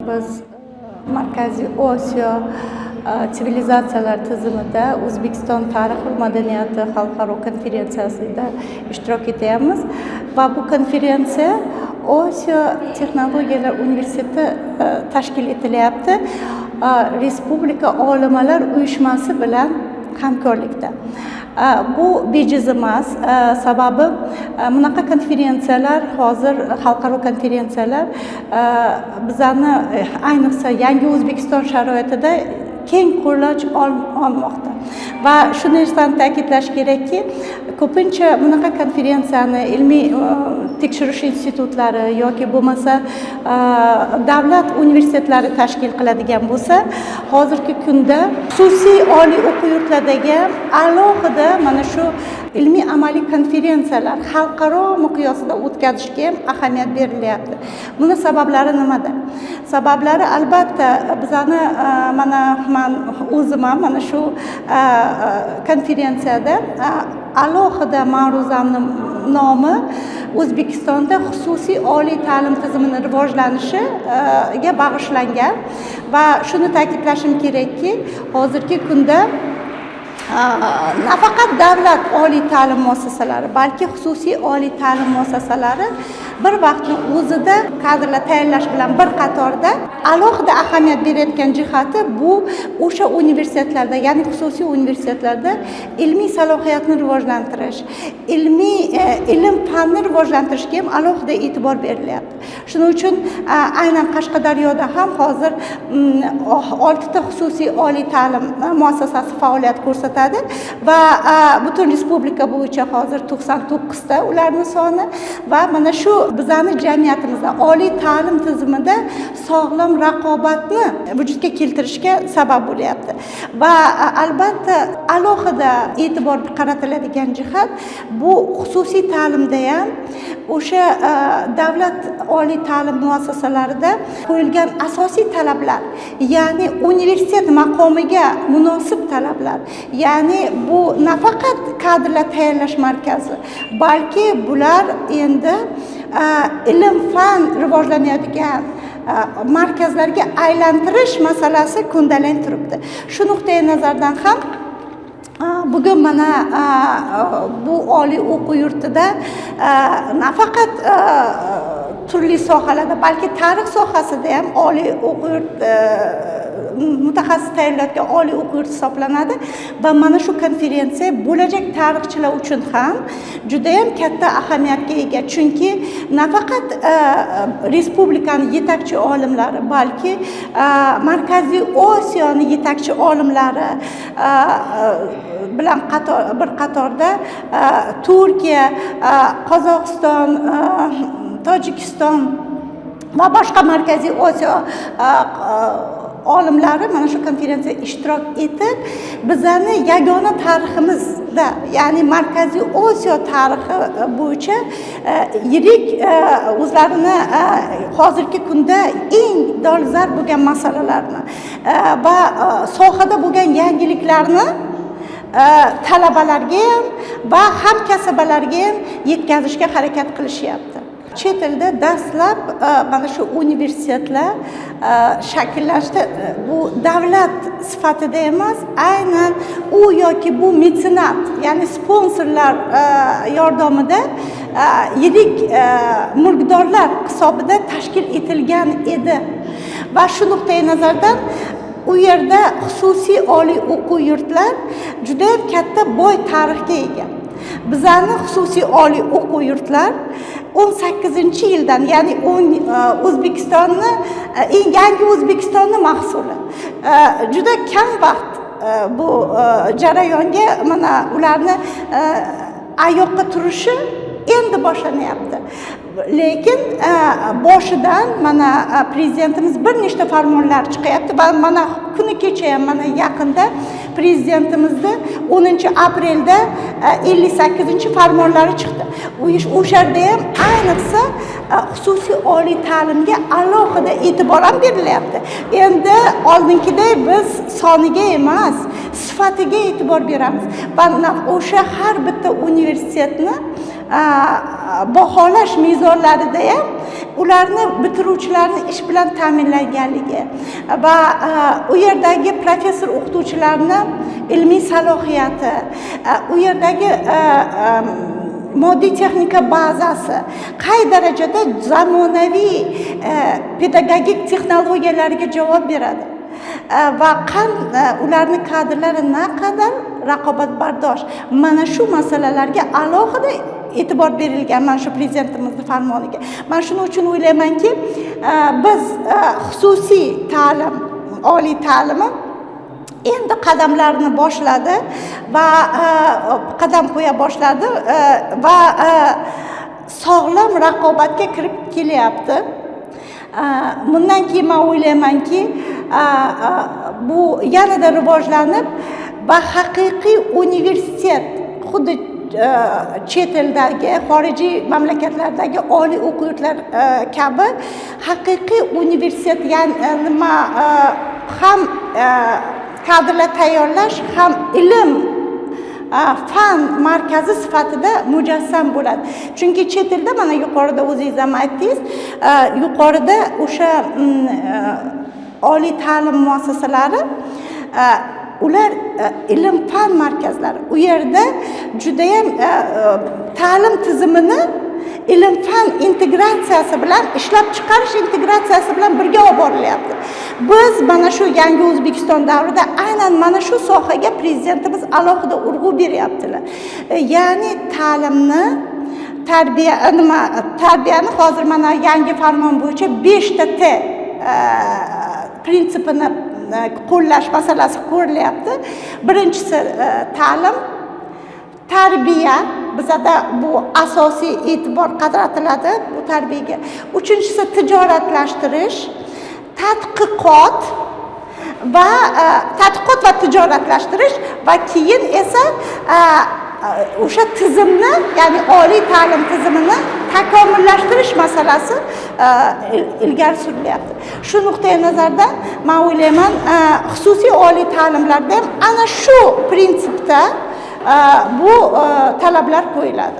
biz Markaziy Osiyo sivilizatsiyalar tizimida O'zbekiston tarix va madaniyati xalqaro konferensiyasida ishtirok etyapmiz va bu konferensiya Osiyo texnologiyalar universiteti tashkil etilyapti. Respublika olimalar uyushmasi bilan hamkorlikda. Bu bejiz emas, sababi bunaqa konferensiyalar hozir xalqaro konferensiyalar bizani ayniqsa yangi O'zbekiston sharoitida keng qo'llash olmoqda. Va shuni narsani ta'kidlash kerakki, ko'pincha bunaqa konferensiyani ilmiy tekshirish institutlari yoki bo'lmasa davlat universitetlari tashkil qiladigan bo'lsa, hozirgi kunda xususiy oliy o'quv yurtlaridagi alohida mana shu ilmiy amaliy konferensiyalar xalqaro miqyosida o'tkazishga ham ahamiyat berilyapti. Buni sabablari nimada? Sabablari albatta bizani men o'zim ham mana shu konferensiyada alohida ma'ruzamning nomi O'zbekistonda xususiy oliy ta'lim tizimining rivojlanishiga bag'ishlangan va shuni ta'kidlashim kerakki, hozirgi kunda nafaqat davlat oliy ta'lim muassasalari, balki xususiy oliy ta'lim muassasalari bir vaqtni o'zida kadrlar tayyorlash bilan bir qatorda alohida ahamiyat berayotgan jihati bu o'sha universitetlarda, ya'ni xususiy universitetlarda ilmiy salohiyatni rivojlantirish, ilm fanni rivojlantirishga ham alohida e'tibor berilyapti. Shuning uchun aynan Qashqadaryoda ham hozir 6 ta xususiy oliy ta'lim muassasasi faoliyat ko'rsatadi va butun respublika bo'yicha hozir 99 ta ularning soni va mana shu bizani jamiyatimizda oliy ta'lim tizimida sog'lom raqobatni vujudga keltirishga sabab bo'lyapti. Va albatta alohida e'tibor qaratiladigan jihat bu xususiy ta'limda ham o'sha davlat oliy ta'lim muassasalarida qo'yilgan asosiy talablar, ya'ni universitet maqomiga munosib talablar, ya'ni bu nafaqat kadrlar tayyorlash markazi, balki bular endi ilm fan rivojlanayotgan markazlarga aylantirish masalasi ko'ndalang turibdi. Shu nuqtai nazardan ham bugun mana bu oliy o'quv yurtida nafaqat turli sohalarda, balki tarix sohasida ham oliy o'quv yurt mutaxassis tayyorlayotgan oliy o'quv yurti hisoblanadi va mana shu konferensiya bo'lajak tarixchilar uchun ham juda ham katta ahamiyatga ega. Chunki nafaqat respublikaning yetakchi olimlari, balki Markaziy Osiyoning yetakchi olimlari bilan bir qatorda Turkiya, Qozog'iston, Tojikiston va boshqa Markaziy Osiyo olimlari mana shu konferensiyaga ishtirok etib, bizani yagona tariximizda, ya'ni Markaziy Osiyo tarixi bo'yicha yirik o'zlarini hozirgi kunda eng dolzarb bo'lgan masalalarni va sohada bo'lgan yangiliklarni talabalarga ham va hamkasblarga ham yetkazishga harakat qilishyapti. Chet elda dastlab mana shu universitetlar shakllanishda bu davlat sifatida emas, aynan u yoki bu metsenat, ya'ni sponsorlar yordamida yirik mulkdorlar hisobida tashkil etilgan edi. Va shu nuqtai nazardan u yerda xususiy oliy o'quv yurtlar juda ham katta boy tarixga ega. Bizani xususiy oliy o'quv yurtlar 18-yildan, ya'ni O'zbekistonni yangi O'zbekistonni mahsuli. Juda kam vaqt bu jarayonga mana ularni oyoqqa turishi endi boshlanyapti. Lekin boshidan mana prezidentimiz bir nechta farmonlar chiqyapti va mana kuni kecha ham mana yaqinda prezidentimizning 10-aprelda 58-farmonlari chiqdi. O'sha yerda ham ayniqsa xususiy oliy ta'limga alohida e'tibor ham berilyapti. Endi oldingiday biz soniga emas, sifatiga e'tibor beramiz va o'sha har bitta universitetni baholash mezonlarida ham ularni bitiruvchilarni ish bilan ta'minlanganligi va u yerdagi professor o'qituvchilarni ilmiy salohiyati, u yerdagi moddiy texnika bazasi qay darajada zamonaviy pedagogik texnologiyalarga javob beradi va ularni kadrlari naqadar raqobatbardosh. Mana shu masalalarga alohida e'tibor berilgan mana shu prezidentimizning farmoniga. Men shuning uchun o'ylaymanki, biz xususiy ta'lim, oliy ta'limi endi qadamlarini boshladi va qadam qo'ya boshladi va sog'lom raqobatga kirib kelyapti. Bundan keyin men o'ylaymanki, bu yanada rivojlanib va haqiqiy universitet, xuddi chet eldagi, xorijiy mamlakatlardagi oliy o'quv yurtlari kabi haqiqiy universitet, ya'ni nima ham kadrlar tayyorlash, ham ilm fan markazi sifatida mujassam bo'ladi. Chunki chet elda mana yuqorida o'zingiz ham aytdingiz, yuqorida o'sha oliy ta'lim muassasalari, ular ilm fan markazlari. U yerda juda ham ta'lim tizimini ilm fan integratsiyasi bilan, ishlab chiqarish integratsiyasi bilan birga olib borilyapti. Biz mana shu yangi O'zbekiston davrida aynan mana shu sohaga prezidentimiz alohida urg'u beryaptilar. Ya'ni ta'limni, tarbiyani hozir mana yangi farmon bo'yicha 5 ta T prinsipini qo'llash masalasi ko'rilyapti. Birinchisi ta'lim, tarbiya, bizada bu asosiy e'tibor qaratiladi bu tarbiyaga. Uchinchisi tijoratlashtirish, tadqiqot va tijoratlashtirish va keyin esa o'sha tizimni, ya'ni oliy ta'lim tizimini takomillashtirish masalasi ilgari surilyapti. Shu nuqtai nazardan men o'ylayman, xususiy oliy ta'limlarda ham ana shu prinsipda bu talablar qo'yiladi.